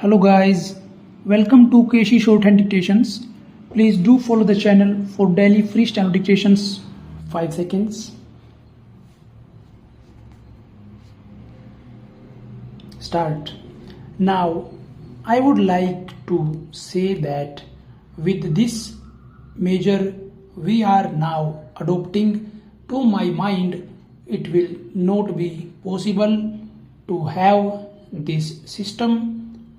Hello guys, welcome to KC Shorthand Dictations. Please do follow the channel for daily freestyle dictations. 5 seconds. Start. Now, I would like to say that with this measure we are now adopting, to my mind, it will not be possible to have this system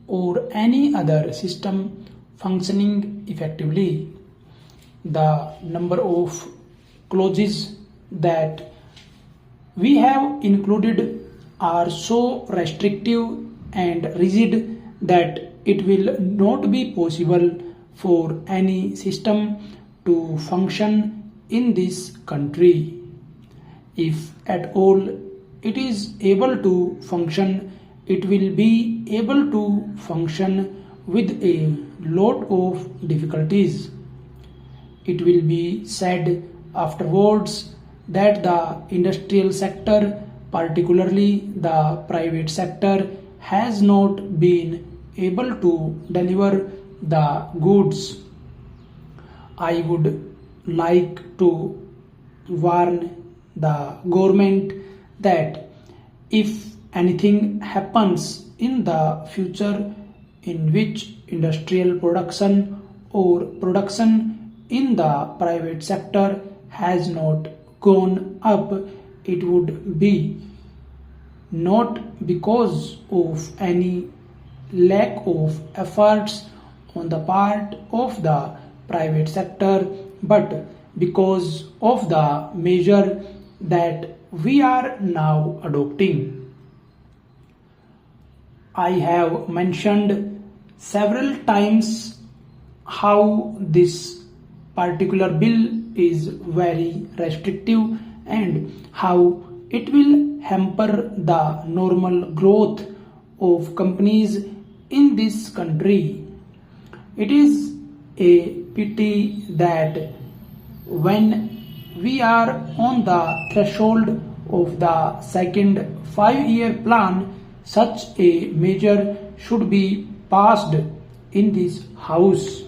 or any other system functioning effectively. The number of clauses that we have included are so restrictive and rigid that it will not be possible for any system to function in this country. If at all it is able to function, it will be able to function with a lot of difficulties. It will be said afterwards that the industrial sector, particularly the private sector, has not been able to deliver the goods. I would like to warn the government that if anything happens in the future in which industrial production or production in the private sector has not gone up, it would be not because of any lack of efforts on the part of the private sector, but because of the measure that we are now adopting. I have mentioned several times how this particular bill is very restrictive and how it will hamper the normal growth of companies in this country. It is a pity that when we are on the threshold of the second 5-year plan, such a measure should be passed in this house.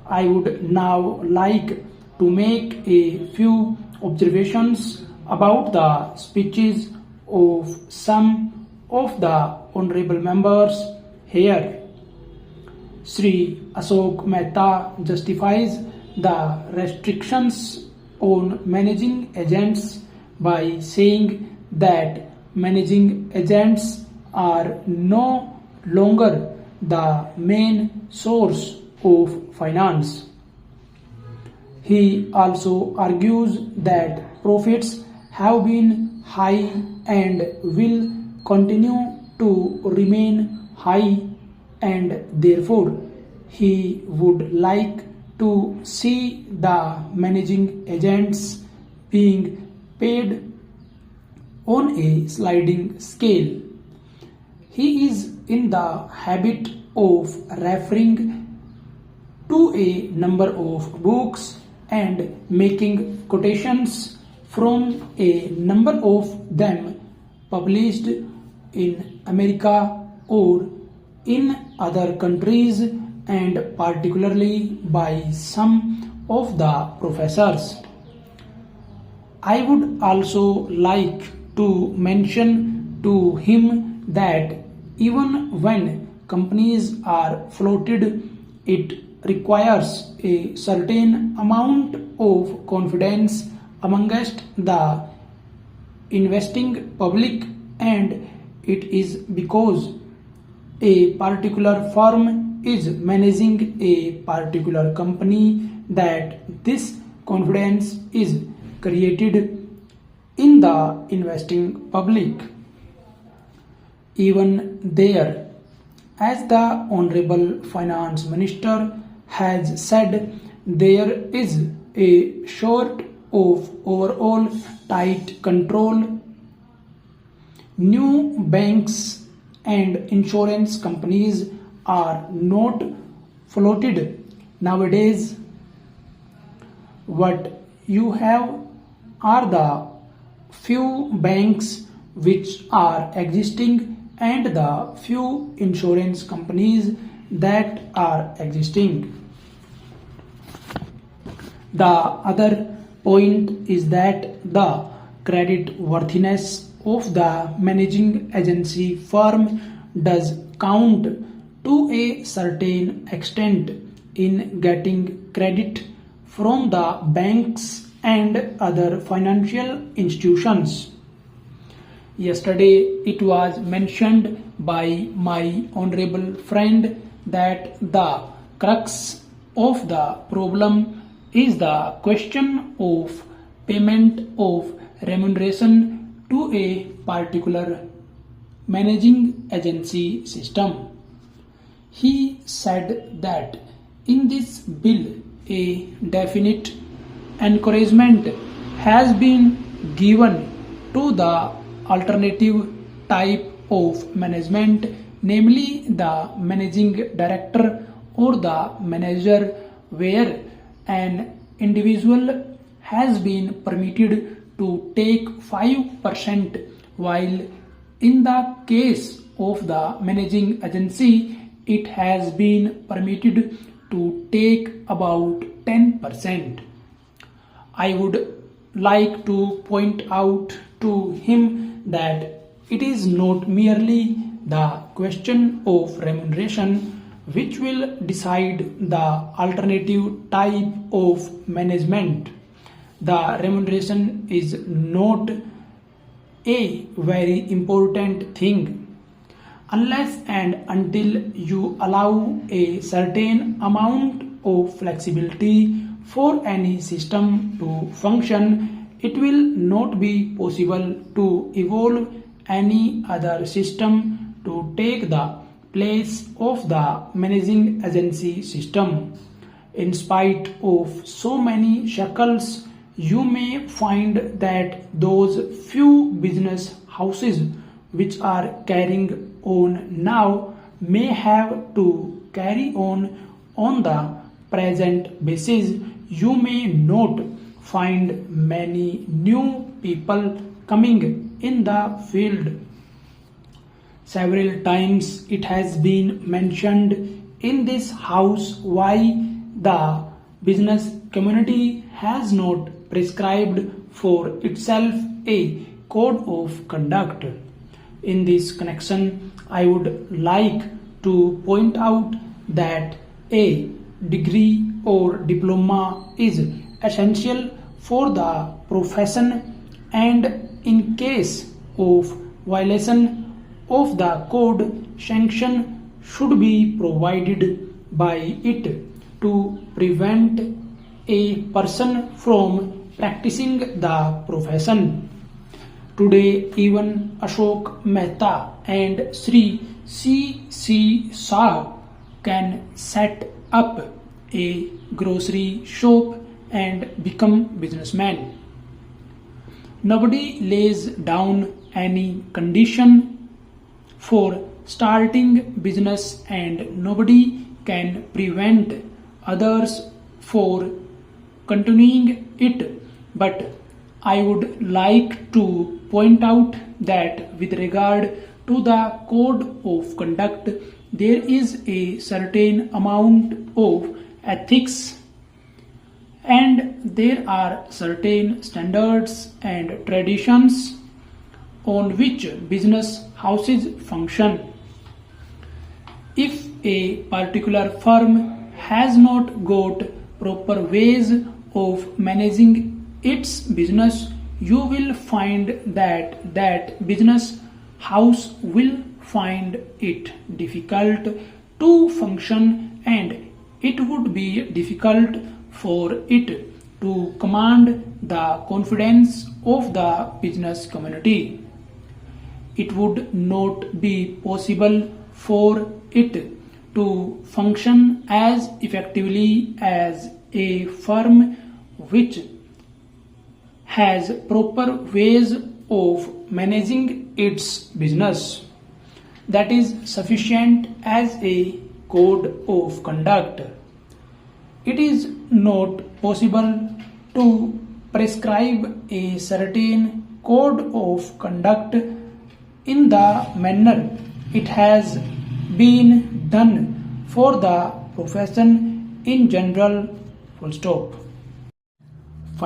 I would now like to make a few observations about the speeches of some of the honorable members here. Sri Ashok Mehta justifies the restrictions on managing agents by saying that managing agents are no longer the main source of finance. He also argues that profits have been high and will continue to remain high, and therefore he would like to see the managing agents being paid on a sliding scale. He is in the habit of referring to a number of books and making quotations from a number of them published in America or in other countries, and particularly by some of the professors. I would also like to mention to him that even when companies are floated, it requires a certain amount of confidence amongst the investing public, and it is because a particular firm is managing a particular company that this confidence is created in the investing public. Even there, as the Honorable Finance Minister has said, there is a sort of overall tight control. New banks and insurance companies are not floated nowadays. What you have are the few banks which are existing and the few insurance companies that are existing. The other point is that the credit worthiness of the managing agency firm does count to a certain extent in getting credit from the banks and other financial institutions. Yesterday it was mentioned by my honorable friend that the crux of the problem is the question of payment of remuneration to a particular managing agency system. He said that in this bill a definite encouragement has been given to the alternative type of management, namely the managing director or the manager, where an individual has been permitted to take 5%, while in the case of the managing agency it has been permitted to take about 10%. I would like to point out to him that it is not merely the question of remuneration which will decide the alternative type of management. The remuneration is not a very important thing unless and until you allow a certain amount of flexibility for any system to function. It will not be possible to evolve any other system to take the place of the managing agency system. In spite of so many shackles, you may find that those few business houses which are carrying on now may have to carry on the present basis. You may not find many new people coming in the field. Several times it has been mentioned in this house why the business community has not prescribed for itself a code of conduct. In this connection, I would like to point out that a degree or diploma is essential for the profession, and in case of violation of the code, sanction should be provided by it to prevent a person from practicing the profession. Today, even Ashok Mehta and Sri C.C. Shah can set up a grocery shop and become businessmen. Nobody lays down any condition for starting business, and nobody can prevent others for continuing it. But I would like to point out that with regard to the code of conduct, there is a certain amount of ethics, and there are certain standards and traditions on which business houses function. If a particular firm has not got proper ways of managing its business, you will find that that business house will find it difficult to function, and it would be difficult for it to command the confidence of the business community. It would not be possible for it to function as effectively as a firm which has proper ways of managing its business. That is sufficient as a code of conduct. It is not possible to prescribe a certain code of conduct in the manner It has been done for the profession in general. Full stop.